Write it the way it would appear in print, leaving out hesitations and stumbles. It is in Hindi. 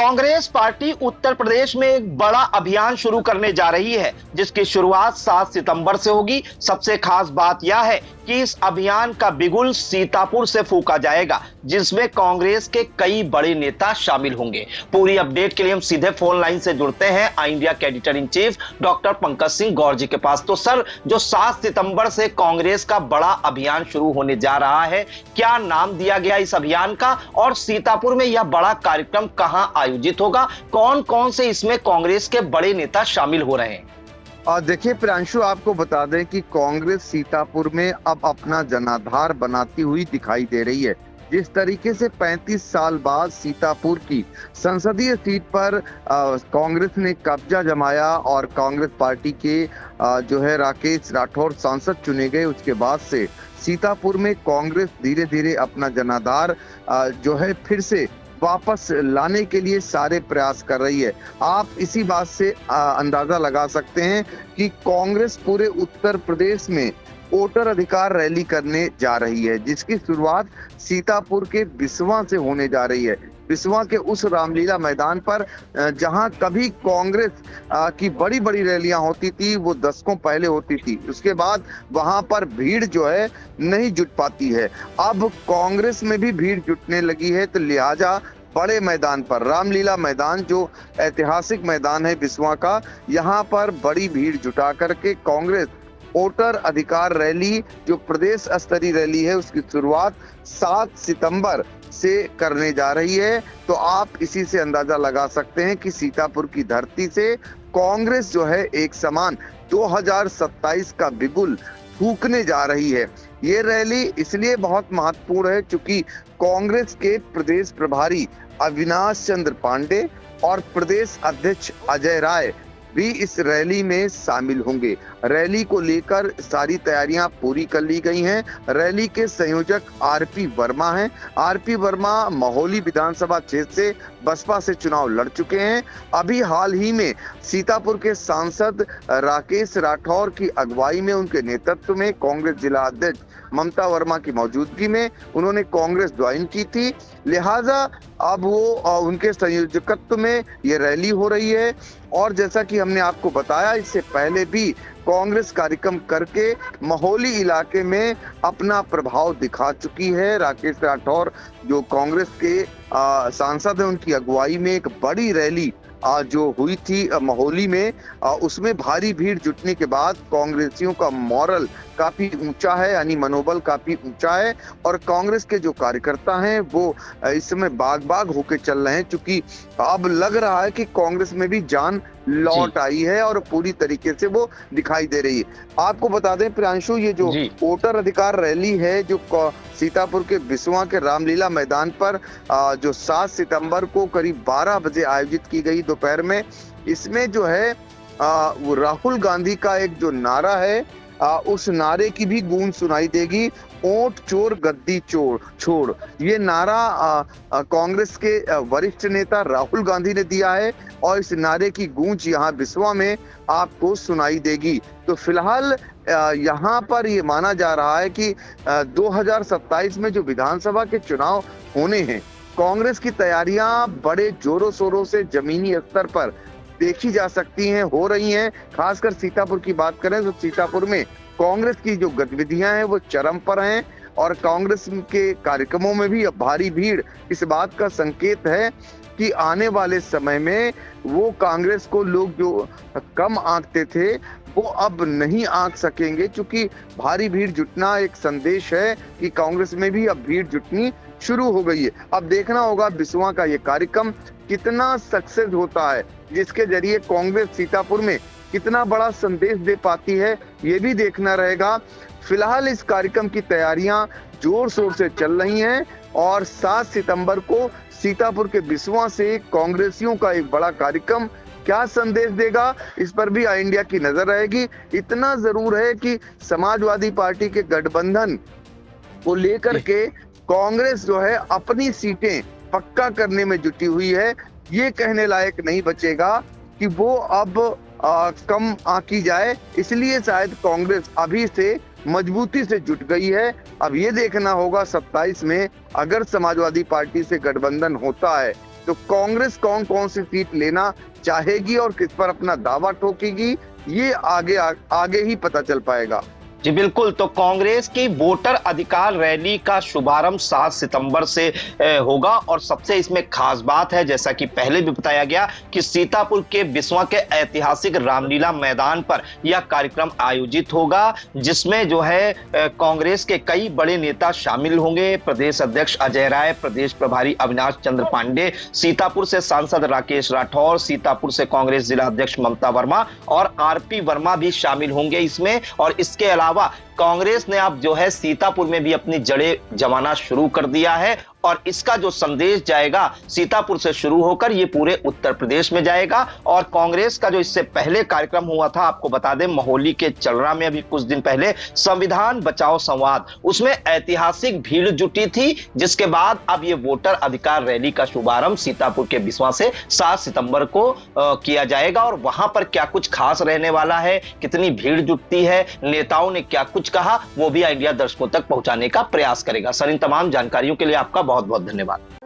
कांग्रेस पार्टी उत्तर प्रदेश में एक बड़ा अभियान शुरू करने जा रही है, जिसकी शुरुआत 7 सितंबर से होगी। सबसे खास बात यह है कि इस अभियान का बिगुल सीतापुर से फूंका जाएगा, जिसमें कांग्रेस के कई बड़े नेता शामिल होंगे। पूरी अपडेट के लिए हम सीधे फोन लाइन से जुड़ते हैं आई इंडिया के editor in chief doctor Pankaj Singh Gaur ji के पास। तो सर, जो 7 सितंबर से कांग्रेस का बड़ा अभियान शुरू होने जा रहा है, क्या नाम दिया गया इस अभियान का, और सीतापुर में यह बड़ा कार्यक्रम कहां आयोजित होगा? कौन कौन से इसमें कांग्रेस के बड़े नेता शामिल हो रहे हैं? देखिए प्रियांशु, आपको बता दें कि कांग्रेस सीतापुर में अब अपना जनाधार बनाती हुई दिखाई दे रही है। जिस तरीके से 35 साल बाद सीतापुर की संसदीय सीट पर कांग्रेस ने कब्जा जमाया और कांग्रेस पार्टी के जो है राकेश राठौर सांसद चुने गए, उसके बाद से सीतापुर में कांग्रेस धीरे धीरे अपना जनाधार जो है फिर से वापस लाने के लिए सारे प्रयास कर रही है। आप इसी बात से अंदाजा लगा सकते हैं कि कांग्रेस पूरे उत्तर प्रदेश में वोटर अधिकार रैली करने जा रही है, जिसकी शुरुआत सीतापुर के बिस्वा से होने जा रही है। बिस्वा के उस रामलीला मैदान पर जहां कभी कांग्रेस की बड़ी बड़ी रैलियां होती थी, वो दशकों पहले होती थी। उसके बाद वहां पर भीड़ जो है नहीं जुट पाती है। अब कांग्रेस में भी भीड़ जुटने लगी है, तो लिहाजा बड़े मैदान पर, रामलीला मैदान जो ऐतिहासिक मैदान है बिस्वा का, यहाँ पर बड़ी भीड़ जुटा करके कांग्रेस वोटर अधिकार रैली, जो प्रदेश स्तरीय रैली है, उसकी शुरुआत 7 सितंबर से करने जा रही है। तो आप इसी से अंदाजा लगा सकते हैं कि सीतापुर की धरती से कांग्रेस जो है एक समान 2027 का बिगुल फूंकने जा रही है। ये रैली इसलिए बहुत महत्वपूर्ण है क्योंकि कांग्रेस के प्रदेश प्रभारी अविनाश चंद्र पांडे और प्रदेश अध्यक्ष अजय राय भी इस रैली में शामिल होंगे। रैली को लेकर सारी तैयारियां पूरी कर ली गई हैं। रैली के संयोजक आरपी वर्मा हैं। आरपी वर्मा महोली विधानसभा क्षेत्र से बसपा से चुनाव लड़ चुके हैं। अभी हाल ही में सीतापुर के सांसद राकेश राठौर की अगुवाई में, उनके नेतृत्व में, कांग्रेस जिला अध्यक्ष ममता वर्मा की मौजूदगी में उन्होंने कांग्रेस ज्वाइन की थी। लिहाजा अब वो उनके संयोजकत्व में ये रैली हो रही है। और जैसा कि हमने आपको बताया, इससे पहले भी कांग्रेस कार्यक्रम करके महोली इलाके में अपना प्रभाव दिखा चुकी है। राकेश राठौर जो कांग्रेस के सांसद हैं, उनकी अगुवाई में एक बड़ी रैली जो हुई थी महोली में, उसमें भारी भीड़ जुटने के बाद कांग्रेसियों का मॉरल काफी ऊंचा है, यानी मनोबल काफी ऊंचा है। और कांग्रेस के जो कार्यकर्ता हैं वो इस समय बाग बाग होके चल रहे हैं, क्योंकि अब लग रहा है कि कांग्रेस में भी जान लौट आई है और पूरी तरीके से वो दिखाई दे रही है। आपको बता दें प्रियांशु, ये जो वोटर अधिकार रैली है जो सीतापुर के बिस्वा के रामलीला मैदान पर जो 7 सितंबर को करीब 12 बजे आयोजित की गई दोपहर में, इसमें जो है वो राहुल गांधी का एक जो नारा है, उस नारे की भी गूंज सुनाई देगी, वोट चोर गद्दी चोर छोड़। ये नारा कांग्रेस के वरिष्ठ नेता राहुल गांधी ने दिया है और इस नारे की गूंज यहाँ बिस्वा में आपको सुनाई देगी। तो फिलहाल यहाँ पर ये माना जा रहा है कि 2027 में जो विधानसभा के चुनाव होने हैं, कांग्रेस की तैयारियां बड़े जोरों शोरों से जमीनी स्तर पर देखी जा सकती हैं, हो रही हैं। खासकर सीतापुर की बात करें तो सीतापुर में कांग्रेस की जो गतिविधियां हैं वो चरम पर हैं और कांग्रेस के कार्यक्रमों में भी अब भारी भीड़ इस बात का संकेत है कि आने वाले समय में वो कांग्रेस को लोग जो कम आंकते थे वो अब नहीं आंक सकेंगे, क्योंकि भारी भीड़ जुटना एक संदेश है कि कांग्रेस में भी अब भीड़ जुटनी शुरू हो गई है। अब देखना होगा बिस्वा का ये कार्यक्रम कितना सक्सेस होता है, जिसके जरिए कांग्रेस सीतापुर में कितना बड़ा संदेश दे पाती है, ये भी देखना रहेगा। फिलहाल इस कार्यक्रम की तैयारियां जोर शोर से चल रही हैं और 7 सितंबर को सीतापुर के बिस्वा से कांग्रेसियों का एक बड़ा कार्यक्रम क्या संदेश देगा, इस पर भी आई इंडिया की नजर रहेगी। इतना जरूर है कि समाजवादी पार्टी के गठबंधन को लेकर के कांग्रेस जो है अपनी सीटें पक्का करने में जुटी हुई है। ये कहने लायक नहीं बचेगा कि वो अब कम आंकी जाए, इसलिए शायद कांग्रेस अभी से मजबूती से जुट गई है। अब ये देखना होगा 27 में अगर समाजवादी पार्टी से गठबंधन होता है तो कांग्रेस कौन कौन सी सीट लेना चाहेगी और किस पर अपना दावा ठोकेगी, ये आगे ही पता चल पाएगा। जी बिल्कुल, तो कांग्रेस की वोटर अधिकार रैली का शुभारंभ 7 सितंबर से होगा और सबसे इसमें खास बात है, जैसा कि पहले भी बताया गया, कि सीतापुर के बिस्वा के ऐतिहासिक रामलीला मैदान पर यह कार्यक्रम आयोजित होगा, जिसमें जो है कांग्रेस के कई बड़े नेता शामिल होंगे। प्रदेश अध्यक्ष अजय राय, प्रदेश प्रभारी अविनाश चंद्र पांडे, सीतापुर से सांसद राकेश राठौर, सीतापुर से कांग्रेस जिला अध्यक्ष ममता वर्मा और आरपी वर्मा भी शामिल होंगे इसमें। और इसके अलावा कांग्रेस ने अब जो है सीतापुर में भी अपनी जड़ें जमाना शुरू कर दिया है और इसका जो संदेश जाएगा सीतापुर से शुरू होकर ये पूरे उत्तर प्रदेश में जाएगा। और कांग्रेस का जो इससे पहले कार्यक्रम हुआ था, आपको बता दें, मोहाली के चलरा में अभी कुछ दिन पहले संविधान बचाओ संवाद, उसमें ऐतिहासिक भीड़ जुटी थी, जिसके बाद अब ये वोटर अधिकार रैली का शुभारंभ सीतापुर के बिस्वा से 7 सितंबर को किया जाएगा। और वहां पर क्या कुछ खास रहने वाला है, कितनी भीड़ जुटती है, नेताओं ने क्या कुछ कहा, वो भी इंडिया दर्शकों तक पहुंचाने का प्रयास करेगा। सर, इन तमाम जानकारियों के लिए आपका बहुत बहुत धन्यवाद।